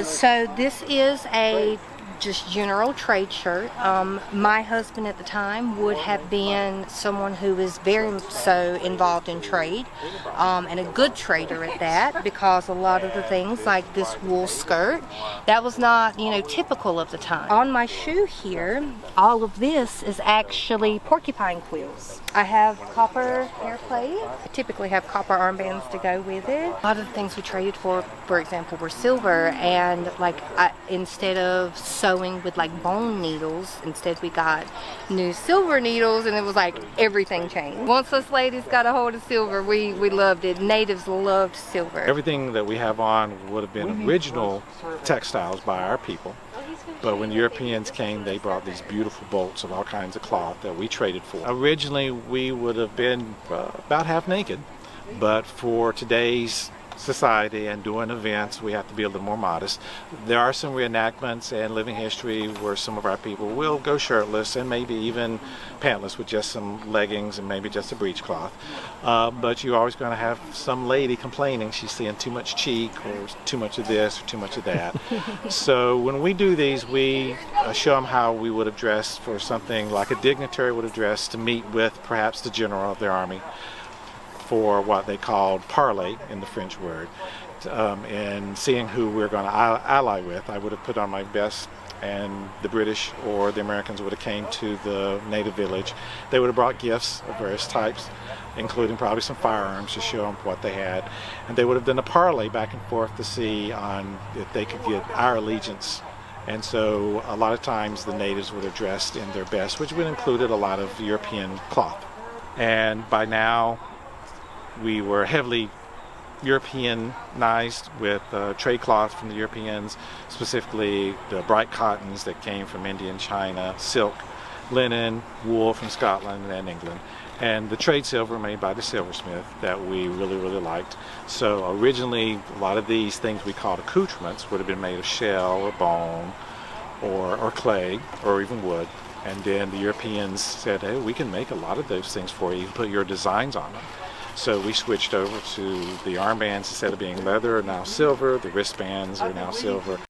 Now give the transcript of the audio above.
So this is a just general trade shirt. My husband at the time would have been someone who is very so involved in trade, and a good trader at that, because a lot of the things like this wool skirt, that was not, typical of the time. On my shoe here, all of this is actually porcupine quills. I have copper hair plate. I typically have copper armbands to go with it. A lot of the things we traded for example, were silver, and instead of sewing with like bone needles, instead we got new silver needles, and it was like everything changed. Once us ladies got a hold of silver, we loved it. Natives loved silver. Everything that we have on would have been original textiles by our people. But when Europeans came, they brought these beautiful bolts of all kinds of cloth that we traded for. Originally, we would have been about half naked, but for today's society and doing events, we have to be a little more modest. There are some reenactments and living history where some of our people will go shirtless and maybe even pantless with just some leggings and maybe just a breechcloth. But you're always going to have some lady complaining she's seeing too much cheek or too much of this or too much of that. So when we do these, we show them how we would have dressed for something like a dignitary would have dressed to meet with perhaps the general of their army, for what they called parley in the French word, and seeing who we're going to ally with. I would have put on my best, and the British or the Americans would have came to the native village. They would have brought gifts of various types, including probably some firearms to show them what they had, and they would have done a parley back and forth to see on if they could get our allegiance. And so a lot of times the natives would have dressed in their best, which would include a lot of European cloth. And by now, we were heavily Europeanized with trade cloth from the Europeans, specifically the bright cottons that came from India and China, silk, linen, wool from Scotland and England, and the trade silver made by the silversmith that we really, really liked. So originally, a lot of these things we called accoutrements would have been made of shell or bone or clay or even wood. And then the Europeans said, hey, we can make a lot of those things for you. You can put your designs on them. So we switched over to the armbands. Instead of being leather, are now silver. The wristbands are now silver.